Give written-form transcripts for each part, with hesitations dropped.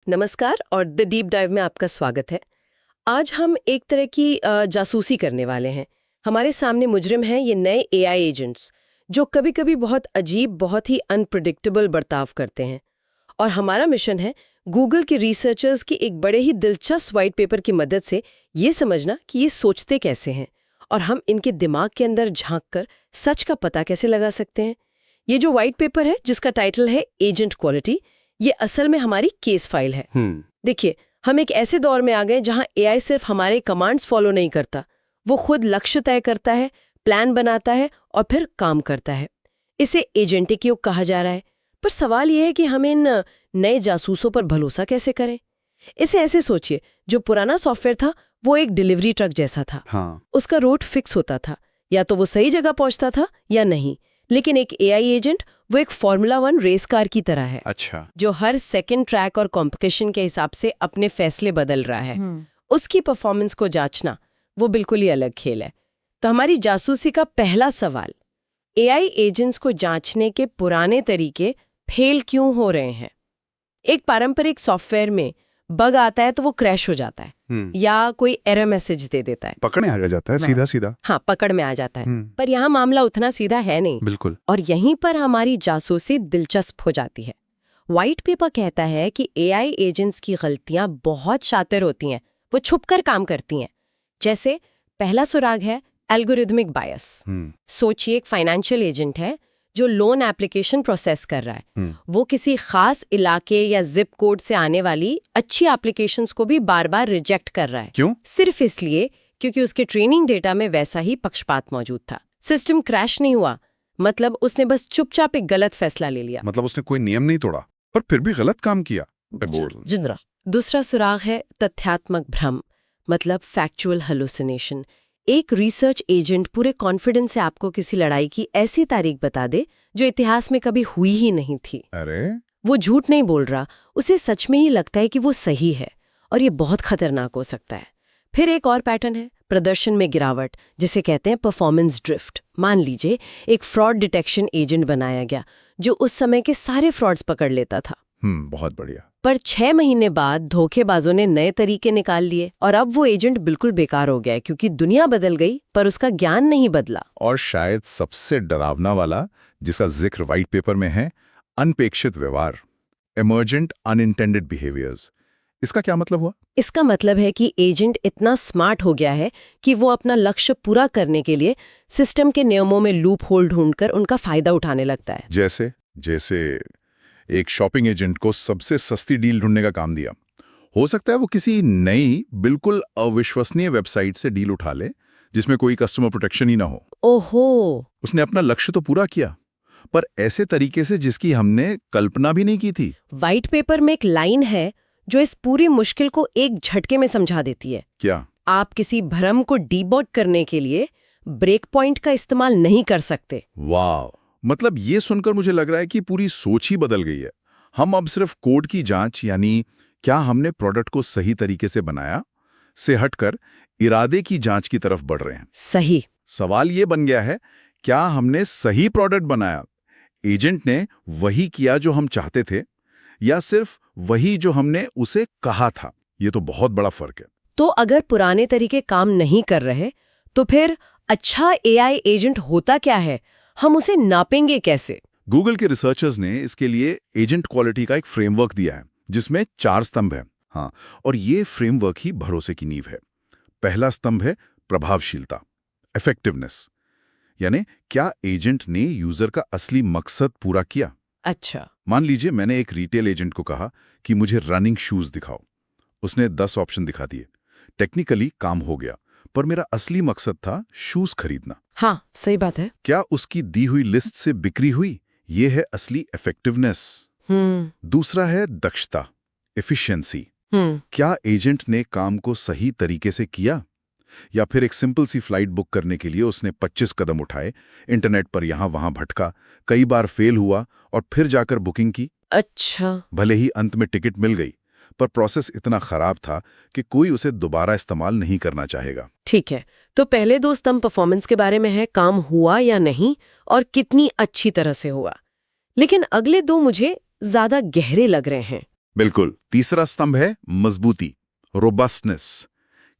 नमस्कार और the deep dive में आपका स्वागत है। आज हम एक तरह की जासूसी करने वाले हैं। हमारे सामने मुजरिम हैं ये नए एआई एजेंट्स जो कभी-कभी बहुत अजीब, बहुत ही अनप्रेडिक्टेबल बर्ताव करते हैं। और हमारा मिशन है गूगल के रिसर्चर्स की एक बड़े ही दिलचस्प व्हाइट पेपर की मदद से ये समझना कि ये सोचते कैसे हैं और हम इनके दिमाग के अंदर झांक कर सच का पता कैसे लगा सकते हैं। ये जो व्हाइट पेपर है जिसका टाइटल है एजेंट क्वालिटी, ये असल में हमारी केस फाइल है। देखिए, हम एक ऐसे दौर में आ गए जहां एआई सिर्फ हमारे कमांड्स फॉलो नहीं करता, वो खुद लक्ष्य तय करता है, प्लान बनाता है और फिर काम करता है। इसे एजेंटिक युग कहा जा रहा है। पर सवाल यह है कि हम इन नए जासूसों पर भरोसा कैसे करें। इसे ऐसे सोचिए, जो पुराना सॉफ्टवेयर था वो एक डिलीवरी ट्रक जैसा था। उसका रूट फिक्स होता था, या तो वो सही जगह पहुंचता था या नहीं। लेकिन एक एआई एजेंट वो एक फॉर्मूला 1 रेस कार की तरह है। अच्छा। जो हर सेकंड ट्रैक और कंपटीशन के हिसाब से अपने फैसले बदल रहा है। उसकी परफॉर्मेंस को जांचना वो बिल्कुल ही अलग खेल है। तो हमारी जासूसी का पहला सवाल, एआई एजेंट्स को जांचने के पुराने तरीके फेल क्यों हो रहे हैं। एक पारंपरिक सॉफ्टवेयर में बग आता है तो वो क्रैश हो जाता है या कोई एरर मैसेज दे देता है, पकड़ में आ जाता है सीधा सीधा। हाँ, पकड़ में आ जाता है। पर यहाँ मामला उतना सीधा है नहीं। बिल्कुल। और यहीं पर हमारी जासूसी दिलचस्प हो जाती है। व्हाइट पेपर कहता है कि एआई एजेंट्स की गलतियां बहुत शातिर होती हैं, वो छुपकर काम करती हैं। जैसे पहला सुराग है एल्गोरिथमिक बायस। सोचिए, एक फाइनेंशियल एजेंट है जो लोन एप्लीकेशन प्रोसेस कर रहा है। वो किसी खास इलाके या जिप कोड से आने वाली अच्छी एप्लीकेशंस को भी बार बार रिजेक्ट कर रहा है। क्यों? सिर्फ इसलिए क्योंकि उसके ट्रेनिंग डेटा में वैसा ही पक्षपात मौजूद था। सिस्टम क्रैश नहीं हुआ, मतलब उसने बस चुपचाप एक गलत फैसला ले लिया। मतलब उसने कोई नियम नहीं तोड़ा पर फिर भी गलत काम किया। जिंद्रा। दूसरा सुराग है तथ्यात्मक भ्रम, मतलब फैक्चुअल हेलुसिनेशन। एक रिसर्च एजेंट पूरे कॉन्फिडेंस से आपको किसी लड़ाई की ऐसी तारीख बता दे जो इतिहास में कभी हुई ही नहीं थी। अरे, वो झूठ नहीं बोल रहा, उसे सच में ही लगता है कि वो सही है, और ये बहुत खतरनाक हो सकता है। फिर एक और पैटर्न है प्रदर्शन में गिरावट, जिसे कहते हैं परफॉर्मेंस ड्रिफ्ट। मान लीजिए एक फ्रॉड डिटेक्शन एजेंट बनाया गया जो उस समय के सारे फ्रॉड्स पकड़ लेता था। बहुत बढ़िया। पर 6 महीने बाद धोखेबाजों ने नए तरीके निकाल लिए और अब वो एजेंट बिल्कुल बेकार हो गया, क्योंकि दुनिया बदल गई पर उसका ज्ञान नहीं बदला। और शायद सबसे डरावना वाला, जिसका जिक्र व्हाइट पेपर में है, अनपेक्षित व्यवहार, इमर्जेंट अनइंटेंडेड बिहेवियर्स। इसका क्या मतलब हुआ? इसका मतलब है कि एजेंट इतना स्मार्ट हो गया है कि वो अपना लक्ष्य पूरा करने के लिए सिस्टम के नियमों में लूप होल ढूंढकर उनका फायदा उठाने लगता है। जैसे एक शॉपिंग एजेंट को सबसे सस्ती डील ढूंढने का काम दिया। हो सकता है वो किसी नई बिल्कुल अविश्वसनीय वेबसाइट से डील उठा ले जिसमें कोई कस्टमर प्रोटेक्शन ही ना हो। ओहो। उसने अपना लक्ष्य तो पूरा किया, पर ऐसे तरीके से जिसकी हमने कल्पना भी नहीं की थी। व्हाइट पेपर में एक लाइन है जो इस पूरी मुश्किल को एक झटके में समझा देती है। क्या? आप किसी भ्रम को डीबग करने के लिए ब्रेक पॉइंट का इस्तेमाल नहीं कर सकते। वाह! मतलब ये सुनकर मुझे लग रहा है कि पूरी सोच ही बदल गई है। हम अब सिर्फ कोड की जांच, यानी क्या हमने प्रोडक्ट को सही तरीके से बनाया, से हटकर इरादे की जांच की तरफ बढ़ रहे हैं। सही। सवाल ये बन गया है, क्या हमने सही प्रोडक्ट बनाया? एजेंट ने वही किया जो हम चाहते थे, या सिर्फ वही जो हमने उसे कहा था? ये तो बहुत बड़ा फर्क है। तो अगर पुराने तरीके काम नहीं कर रहे, तो फिर अच्छा एआई एजेंट होता क्या है? हम उसे नापेंगे कैसे? गूगल के रिसर्चर्स ने इसके लिए एजेंट क्वालिटी का एक फ्रेमवर्क दिया है जिसमें 4 स्तंभ हैं। हाँ, और ये फ्रेमवर्क ही भरोसे की नींव है। पहला स्तंभ है प्रभावशीलता, इफेक्टिवनेस, यानी क्या एजेंट ने यूजर का असली मकसद पूरा किया। अच्छा। मान लीजिए मैंने एक रिटेल एजेंट को कहा कि मुझे रनिंग शूज दिखाओ। उसने 10 ऑप्शन दिखा दिए। टेक्निकली काम हो गया, पर मेरा असली मकसद था शूज खरीदना। हाँ, सही बात है। क्या उसकी दी हुई लिस्ट से बिक्री हुई? ये है असली इफेक्टिवनेस। दूसरा है दक्षता, एफिशिएंसी। क्या एजेंट ने काम को सही तरीके से किया, या फिर एक सिंपल सी फ्लाइट बुक करने के लिए उसने 25 कदम उठाए, इंटरनेट पर यहां वहां भटका, कई बार फेल हुआ और फिर जाकर बुकिंग की। अच्छा। भले ही अंत में टिकट मिल गई, पर प्रोसेस इतना खराब था कि कोई उसे दोबारा इस्तेमाल नहीं करना चाहेगा। ठीक है, तो पहले 2 स्तंभ परफॉर्मेंस के बारे में है, काम हुआ या नहीं और कितनी अच्छी तरह से हुआ। लेकिन अगले 2 मुझे ज्यादा गहरे लग रहे हैं। बिल्कुल। तीसरा स्तंभ है मजबूती, रोबस्टनेस।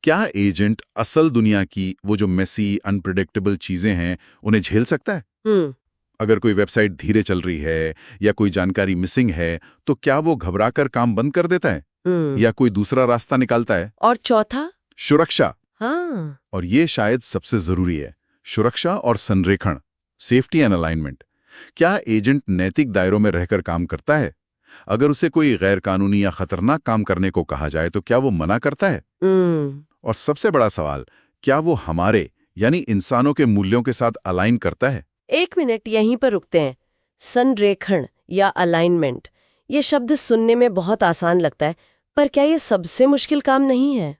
क्या एजेंट असल दुनिया की वो जो मेसी, अनप्रेडिक्टेबल चीजें हैं उन्हें झेल सकता है? हम्म। अगर कोई वेबसाइट धीरे चल रही है या कोई जानकारी मिसिंग है, तो क्या वो घबराकर काम बंद कर देता है हम्म। या कोई दूसरा रास्ता निकालता है? और चौथा? सुरक्षा। हाँ। और ये शायद सबसे जरूरी है, सुरक्षा और संरेखण, सेफ्टी एंड अलाइनमेंट। क्या एजेंट नैतिक दायरों में रहकर काम करता है? अगर उसे कोई गैर कानूनी या खतरनाक काम करने को कहा जाए तो क्या वो मना करता है? और सबसे बड़ा सवाल, क्या वो हमारे यानी इंसानों के मूल्यों के साथ अलाइन करता है? एक मिनट यहीं पर रुकते हैं। संरेखण या अलाइनमेंट, ये शब्द सुनने में बहुत आसान लगता है, पर क्या ये सबसे मुश्किल काम नहीं है?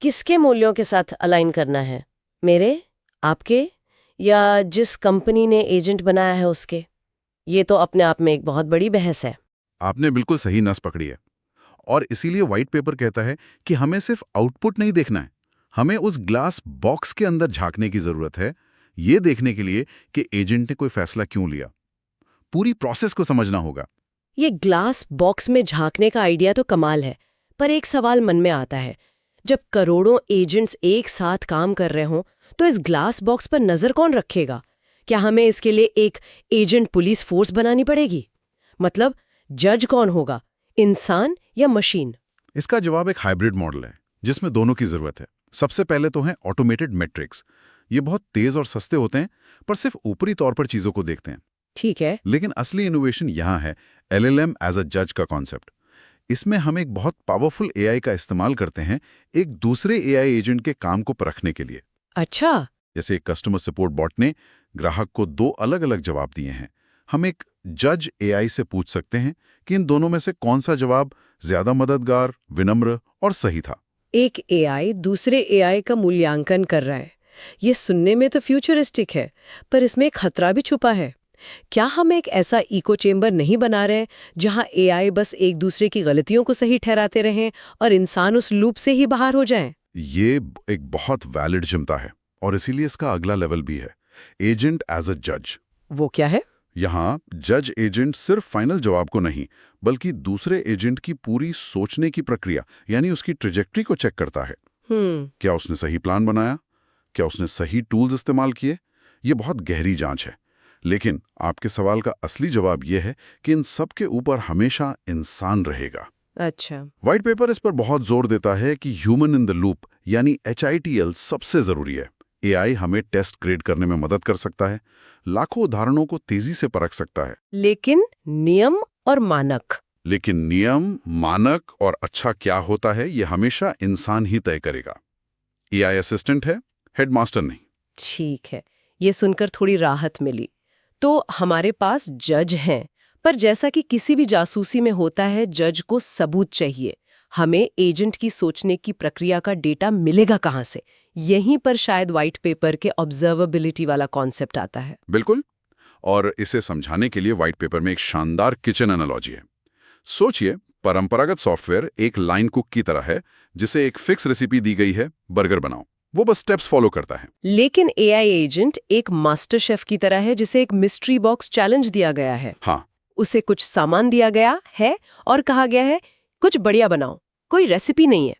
किसके मूल्यों के साथ अलाइन करना है? मेरे, आपके, या जिस कंपनी ने एजेंट बनाया है उसके? ये तो अपने आप में एक बहुत बड़ी बहस है। आपने बिल्कुल सही नस पकड़ी है। और इसीलिए व्हाइट पेपर कहता है कि हमें सिर्फ आउटपुट नहीं देखना है, हमें उस ग्लास बॉक्स के अंदर झांकने की जरूरत है, ये देखने के लिए कि एजेंट ने कोई फैसला क्यों लिया। पूरी प्रोसेस को समझना होगा। ये ग्लास बॉक्स में झांकने का आइडिया तो कमाल है, पर एक सवाल मन में आता है। जब करोड़ों एजेंट्स एक साथ काम कर रहे हों, तो इस ग्लास बॉक्स पर नजर कौन रखेगा? क्या हमें इसके लिए एक एजेंट पुलिस फोर्स बनानी पड़ेगी? मतलब जज कौन होगा, इंसान या मशीन? इसका जवाब एक हाइब्रिड मॉडल है, जिसमें दोनों की जरूरत है। सबसे पहले तो हैं ऑटोमेटेड मैट्रिक्स। ये बहुत तेज और सस्ते होते हैं, पर सिर्फ ऊपरी तौर पर चीजों को देखते हैं। ठीक है। लेकिन असली इनोवेशन यहाँ है LLM एज अ जज का कॉन्सेप्ट। इसमें हम एक बहुत पावरफुल AI का इस्तेमाल करते हैं एक दूसरे AI एजेंट के काम को परखने के लिए। अच्छा। जैसे एक कस्टमर सपोर्ट बॉट ने ग्राहक को 2 अलग-अलग जवाब दिए हैं। हम एक जज AI से पूछ सकते हैं कि इन दोनों में से कौन सा जवाब ज्यादा मददगार, विनम्र और सही था। एक AI दूसरे AI का मूल्यांकन कर रहा है। ये सुनने में तो फ्यूचरिस्टिक है, पर इसमें एक खतरा भी छुपा है। क्या हम एक ऐसा इको चेम्बर नहीं बना रहे जहां AI बस एक दूसरे की गलतियों को सही ठहराते रहें और इंसान उस लूप से ही बाहर हो जाएं? ये एक बहुत वैलिड चिंता है और इसीलिए इसका अगला लेवल भी है, एजेंट एज अ जज। वो क्या है? यहाँ जज एजेंट सिर्फ फाइनल जवाब को नहीं, बल्कि दूसरे एजेंट की पूरी सोचने की प्रक्रिया यानी उसकी ट्रेजेक्ट्री को चेक करता है। क्या उसने सही प्लान बनाया? क्या उसने सही टूल्स इस्तेमाल किए? ये बहुत गहरी जांच है। लेकिन आपके सवाल का असली जवाब यह है कि इन सब के ऊपर हमेशा इंसान रहेगा। अच्छा। व्हाइट पेपर इस पर बहुत जोर देता है कि ह्यूमन इन द लूप यानी HITL सबसे जरूरी है। AI हमें टेस्ट ग्रेड करने में मदद कर सकता है, लाखों उदाहरणों को तेजी से परख सकता है। लेकिन नियम और मानक? लेकिन नियम, मानक और अच्छा क्या होता है ये हमेशा इंसान ही तय करेगा। AI असिस्टेंट है, हेडमास्टर नहीं। ठीक है, ये सुनकर थोड़ी राहत मिली। तो हमारे पास जज हैं, पर जैसा कि किसी भी जासूसी में होता है, जज को सबूत चाहिए। हमें एजेंट की सोचने की प्रक्रिया का डेटा मिलेगा कहाँ से? यहीं पर शायद व्हाइट पेपर के ऑब्जर्वेबिलिटी वाला कॉन्सेप्ट आता है। बिल्कुल। और इसे समझाने के लिए व्हाइट पेपर में एक शानदार किचन एनालॉजी है। सोचिए, परंपरागत सॉफ्टवेयर एक लाइन कुक की तरह है जिसे एक फिक्स रेसिपी दी गई है, बर्गर बनाओ। वो बस स्टेप्स फॉलो करता है। लेकिन AI एजेंट एक मास्टर शेफ की तरह है जिसे एक मिस्ट्री बॉक्स चैलेंज दिया गया है। हाँ, उसे कुछ सामान दिया गया है और कहा गया है कुछ बढ़िया बनाओ, कोई रेसिपी नहीं है।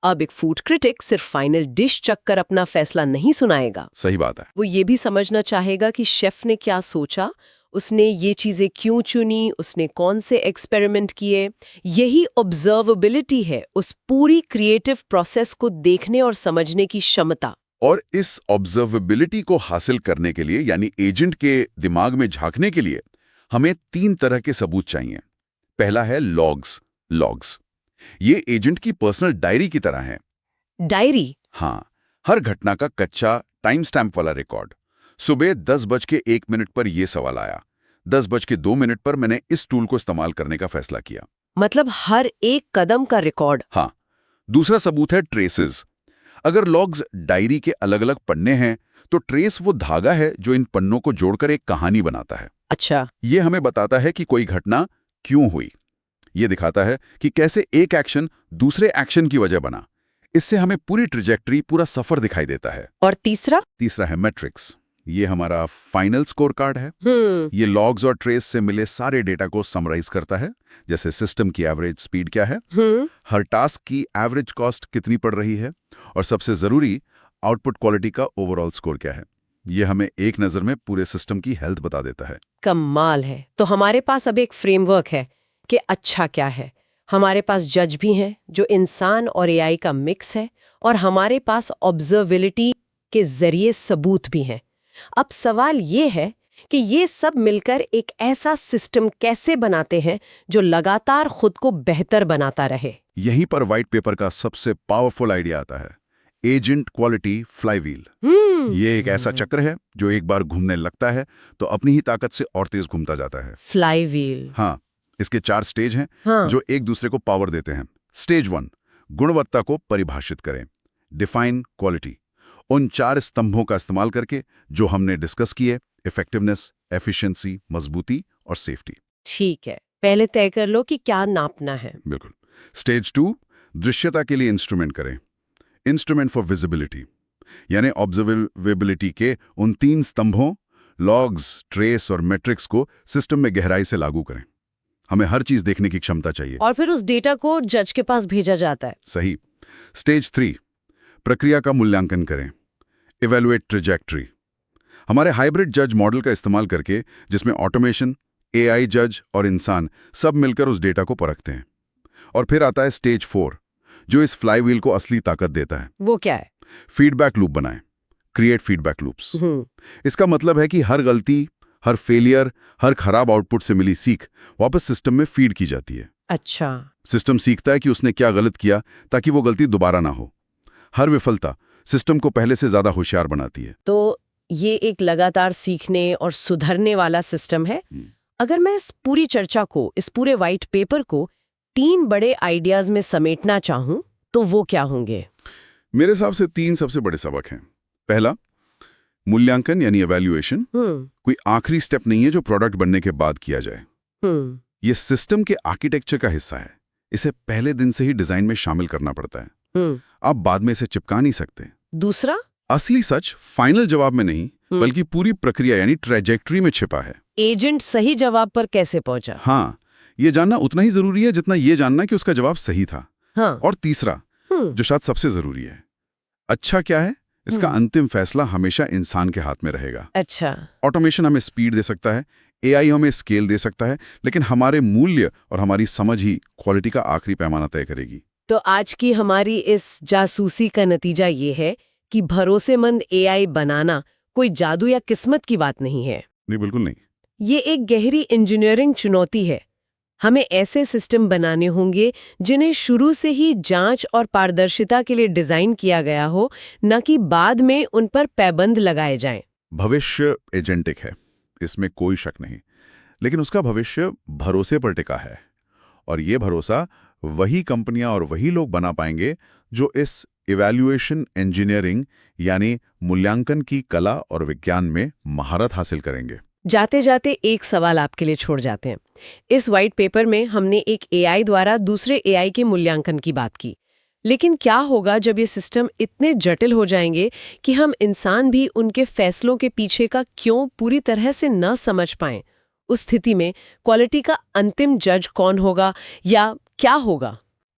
अब एक फूड क्रिटिक सिर्फ फाइनल डिश चख कर अपना फैसला नहीं सुनाएगा। सही बात है। वो ये भी समझना चाहेगा कि शेफ ने क्या सोचा, उसने ये चीजें क्यों चुनी, उसने कौन से एक्सपेरिमेंट किए। यही ऑब्जर्वेबिलिटी है, उस पूरी क्रिएटिव प्रोसेस को देखने और समझने की क्षमता। और इस ऑब्जर्वेबिलिटी को हासिल करने के लिए यानी एजेंट के दिमाग में झांकने के लिए हमें 3 तरह के सबूत चाहिए। पहला है लॉग्स। ये एजेंट की पर्सनल डायरी की तरह है। डायरी? हाँ, हर घटना का कच्चा टाइम स्टैम्प वाला रिकॉर्ड। सुबह 10:01 पर यह सवाल आया, 10:02 पर मैंने इस टूल को इस्तेमाल करने का फैसला किया। मतलब हर एक कदम का रिकॉर्ड। हाँ। दूसरा सबूत है ट्रेसेस। अगर लॉग्स डायरी के अलग अलग पन्ने हैं तो ट्रेस वो धागा है जो इन पन्नों को जोड़कर एक कहानी बनाता है। अच्छा। ये हमें बताता है कि कोई घटना क्यों हुई। ये दिखाता है कि कैसे एक एक्शन दूसरे एक्शन की वजह बना। इससे हमें पूरी ट्रेजेक्टरी, पूरा सफर दिखाई देता है। और तीसरा? तीसरा है मैट्रिक्स ये हमारा फाइनल स्कोर कार्ड है। ये लॉग्स और ट्रेस से मिले सारे डेटा को समराइज करता है, जैसे सिस्टम की एवरेज स्पीड क्या है, हर टास्क की एवरेज कॉस्ट कितनी पड़ रही है, और सबसे जरूरी आउटपुट क्वालिटी का ओवरऑल स्कोर क्या है। ये हमें एक नजर में पूरे सिस्टम की हेल्थ बता देता है। कमाल है। तो हमारे पास अब एक फ्रेमवर्क है कि अच्छा क्या है। हमारे पास जज भी हैं जो इंसान और एआई का मिक्स है, और हमारे पास ऑब्जर्वेबिलिटी के जरिए सबूत भी हैं। अब सवाल ये है कि ये सब मिलकर एक ऐसा सिस्टम कैसे बनाते हैं जो लगातार खुद को बेहतर बनाता रहे। यहीं पर व्हाइट पेपर का सबसे पावरफुल आइडिया आता है, एजेंट क्वालिटी फ्लाईव्हील। ये एक ऐसा चक्र है जो एक बार घूमने लगता है तो अपनी ही ताकत से और तेज घूमता जाता है। फ्लाईव्हील। हाँ, इसके 4 स्टेज हैं हाँ। जो एक दूसरे को पावर देते हैं। स्टेज 1, गुणवत्ता को परिभाषित करें, डिफाइन क्वालिटी। उन 4 स्तंभों का इस्तेमाल करके जो हमने डिस्कस किए, इफेक्टिवनेस, एफिशिएंसी, मजबूती और सेफ्टी। ठीक है, पहले तय कर लो कि क्या नापना है। बिल्कुल। स्टेज 2, दृश्यता के लिए इंस्ट्रूमेंट करें, इंस्ट्रूमेंट फॉर विजिबिलिटी, यानी ऑब्जर्वेबिलिटी के उन 3 स्तंभों लॉग्स, ट्रेस और मैट्रिक्स को सिस्टम में गहराई से लागू करें। हमें हर चीज देखने की क्षमता चाहिए। और फिर उस डेटा को जज के पास भेजा जाता है। सही। स्टेज 3, प्रक्रिया का मूल्यांकन करें, इवैल्यूएट ट्रैजेक्टरी। हमारे हाइब्रिड जज मॉडल का इस्तेमाल करके, जिसमें ऑटोमेशन, एआई जज और इंसान सब मिलकर उस डेटा को परखते हैं। और फिर आता है स्टेज 4, जो इस फ्लाईव्हील को असली ताकत देता है। वो क्या है? फीडबैक लूप बनाएं, क्रिएट फीडबैक लूप्स। इसका मतलब है कि हर गलती, हर फेलियर, हर खराब आउटपुट से मिली सीख वापस सिस्टम में फीड की जाती है। अच्छा। सिस्टम सीखता है कि उसने क्या गलत किया ताकि वो गलती दोबारा ना हो। हर विफलता सिस्टम को पहले से ज्यादा होशियार बनाती है। तो ये एक लगातार सीखने और सुधरने वाला सिस्टम है। अगर मैं इस पूरी चर्चा को, इस पूरे व्हाइट पेपर को 3 बड़े आइडियाज में समेटना चाहूं तो वो क्या होंगे? मेरे हिसाब से 3 सबसे बड़े सबक हैं। पहला, मूल्यांकन यानी एवैल्यूएशन कोई आखिरी स्टेप नहीं है जो प्रोडक्ट बनने के बाद किया जाए। ये सिस्टम के आर्किटेक्चर का हिस्सा है। इसे पहले दिन से ही डिजाइन में शामिल करना पड़ता है। आप बाद में इसे चिपका नहीं सकते। दूसरा, असली सच फाइनल जवाब में नहीं बल्कि पूरी प्रक्रिया यानी ट्रैजेक्टरी में छिपा है। एजेंट सही जवाब पर कैसे पहुंचा? हाँ, ये जानना उतना ही जरूरी है जितना ये जानना कि उसका जवाब सही था। हाँ। और तीसरा, जो शायद सबसे जरूरी है, अच्छा क्या है, इसका अंतिम फैसला हमेशा इंसान के हाथ में रहेगा। अच्छा। ऑटोमेशन हमें स्पीड दे सकता है, एआई हमें स्केल दे सकता है, लेकिन हमारे मूल्य और हमारी समझ ही क्वालिटी का आखिरी पैमाना तय करेगी। तो आज की हमारी इस जासूसी का नतीजा ये है कि भरोसेमंद एआई बनाना कोई जादू या किस्मत की बात नहीं है। नहीं, बिल्कुल नहीं। ये एक गहरी इंजीनियरिंग चुनौती है। हमें ऐसे सिस्टम बनाने होंगे जिन्हें शुरू से ही जांच और पारदर्शिता के लिए डिजाइन किया गया हो, न कि बाद में उन पर पैबंद लगाए जाएं। भविष्य एजेंटिक है, इसमें कोई शक नहीं, लेकिन उसका भविष्य भरोसे पर टिका है। और ये भरोसा वही कंपनियां और वही लोग बना पाएंगे जो इस इवैल्यूएशन इंजीनियरिंग यानी मूल्यांकन की कला और विज्ञान में महारत हासिल करेंगे। जाते जाते एक सवाल आपके लिए छोड़ जाते हैं। इस व्हाइट पेपर में हमने एक एआई द्वारा दूसरे एआई के मूल्यांकन की बात की, लेकिन क्या होगा जब ये सिस्टम इतने जटिल हो जाएंगे कि हम इंसान भी उनके फैसलों के पीछे का क्यों पूरी तरह से न समझ पाएं? उस स्थिति में क्वालिटी का अंतिम जज कौन होगा या क्या होगा?